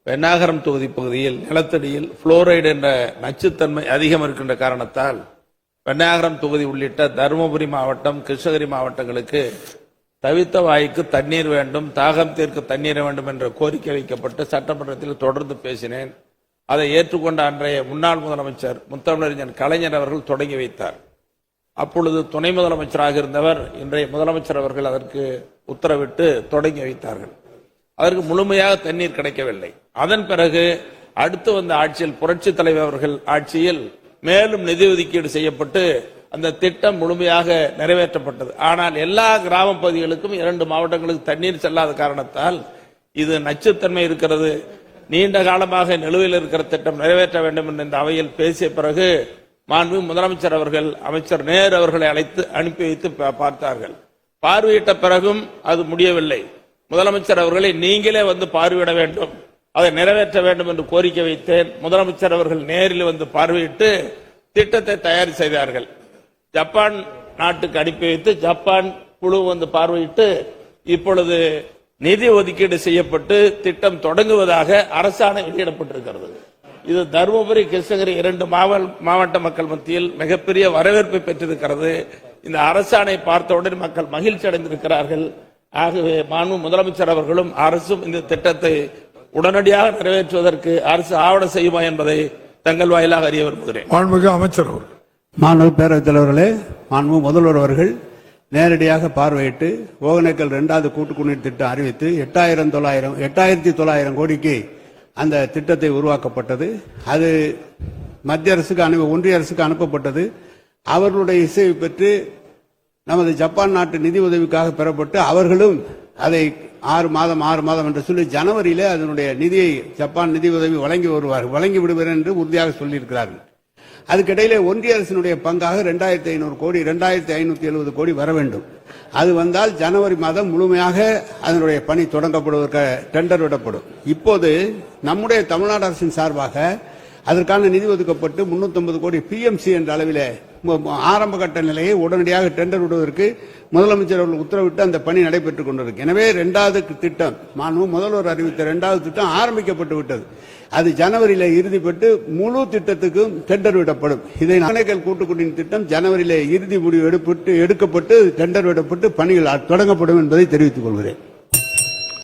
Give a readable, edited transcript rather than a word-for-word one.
பென்னாகரம் தொகுதி பகுதியில் நிலத்தடியில் புளோரைடு என்ற நச்சுத்தன்மை அதிகம் இருக்கின்ற காரணத்தால் பென்னாகரம் தொகுதி உள்ளிட்ட தருமபுரி மாவட்டம், கிருஷ்ணகிரி மாவட்டங்களுக்கு தவித்த வாய்க்கு தண்ணீர் வேண்டும், தாகம் தீர்க்க தண்ணீர் வேண்டும் என்ற கோரிக்கை வைக்கப்பட்டு சட்டமன்றத்தில் தொடர்ந்து பேசினேன். அதை ஏற்றுக்கொண்ட அன்றைய முன்னாள் முதலமைச்சர் முத்தமிழறிஞர் கலைஞர் அவர்கள் தொடங்கி வைத்தார். அப்பொழுது துணை முதலமைச்சராக இருந்தவர் இன்றைய முதலமைச்சர் அவர்கள் அதற்கு உத்தரவிட்டு தொடங்கி வைத்தார்கள். அதற்கு முழுமையாக தண்ணீர் கிடைக்கவில்லை. அதன் பிறகு அடுத்து வந்த ஆட்சியில் புரட்சி தலைவர் அவர்கள் ஆட்சியில் மேலும் நிதி ஒதுக்கீடு செய்யப்பட்டு அந்த திட்டம் முழுமையாக நிறைவேற்றப்பட்டது. ஆனால் எல்லா கிராம பகுதிகளுக்கும் 2 மாவட்டங்களுக்கு தண்ணீர் செல்லாத காரணத்தால் இது நச்சுத்தன்மை இருக்கிறது, நீண்ட காலமாக நிலுவையில் இருக்கிற திட்டம் நிறைவேற்ற வேண்டும் என்று இந்த அவையில் பேசிய பிறகு மாண்பு முதலமைச்சர் அவர்கள் அமைச்சர் நேரு அவர்களை அழைத்து அனுப்பி வைத்து பார்த்தார்கள். பார்வையிட்ட பிறகும் அது முடியவில்லை. முதலமைச்சர் அவர்களை நீங்களே வந்து பார்வையிட வேண்டும், அதை நிறைவேற்ற வேண்டும் என்று கோரிக்கை வைத்தேன். முதலமைச்சர் அவர்கள் நேரில் வந்து பார்வையிட்டு திட்டத்தை தயார் செய்தார்கள். ஜப்பான் நாட்டுக்கு அனுப்பி வைத்து ஜப்பான் குழு வந்து பார்வையிட்டு இப்பொழுது நிதி ஒதுக்கீடு செய்யப்பட்டு திட்டம் தொடங்குவதாக அரசாணை வெளியிடப்பட்டிருக்கிறது. இது தருமபுரி, கிருஷ்ணகிரி 2 மாவட்ட மக்கள் மத்தியில் மிகப்பெரிய வரவேற்பை பெற்றிருக்கிறது. இந்த அரசாணை பார்த்தவுடன் மக்கள் மகிழ்ச்சி அடைந்திருக்கிறார்கள். ஆகவே மாண்பு முதலமைச்சர் அவர்களும் அரசும் இந்த திட்டத்தை உடனடியாக நிறைவேற்றுவதற்கு அரசு ஆவணம் செய்யுமா என்பதை தங்கள் வாயிலாக அறிய விரும்புகிறேன். மாண்புமிகு அமைச்சர் அவர்கள். மாண்பு பேரவைத் தலைவர்களே, மாண்பு முதல்வர் அவர்கள் நேரடியாக பார்வையிட்டு ஒகேனக்கல் 2வது கூட்டுக்குடிநீர் திட்டம் அறிவித்து 8,900 கோடிக்கு அந்த திட்டத்தை உருவாக்கப்பட்டது. அது மத்திய அரசுக்கு ஒன்றிய அரசுக்கு அனுப்பப்பட்டது. அவர்களுடைய இசையை பெற்று நமது ஜப்பான் நாட்டு நிதி உதவிக்காக பெறப்பட்டு அவர்களும் அதை 6 மாதம் என்று சொல்லி ஜனவரியிலே அதனுடைய நிதியை ஜப்பான் நிதி உதவி வழங்கி விடுவார் என்று உறுதியாக சொல்லியிருக்கிறார்கள். அதுக்கிடையிலே ஒன்றிய அரசினுடைய பங்காக 2,500 கோடி 2,570 கோடி வர வேண்டும். அது வந்தால் ஜனவரி மாதம் முழுமையாக அதனுடைய பணி தொடங்கப்படுவதற்கு டெண்டர் விடப்படும். இப்போது நம்முடைய தமிழ்நாடு அரசின் சார்பாக அதற்கான நிதி ஒதுக்கப்பட்டு 350 கோடி பிஎம்சி என்ற அளவில் ஆரம்ப கட்ட நிலையை உடனடியாக டெண்டர் விடுவதற்கு முதலமைச்சர் அவர்கள் உத்தரவிட்டு அந்த பணி நடைபெற்றுக் கொண்டிருக்கு. எனவே 2வது திட்டம் முதல்வர் அறிவித்த 2வது திட்டம் ஆரம்பிக்கப்பட்டு விட்டது. அது ஜனவரியில இறுதிப்பட்டு முழு திட்டத்துக்கும் டெண்டர் விடப்படும். இதை ஒகேனக்கல் கூட்டுக்குடிநீர் திட்டம் ஜனவரியில இறுதி முடிவு எடுக்கப்பட்டு டெண்டர் விடப்பட்டு பணிகள் தொடங்கப்படும் என்பதை தெரிவித்துக் கொள்கிறேன்.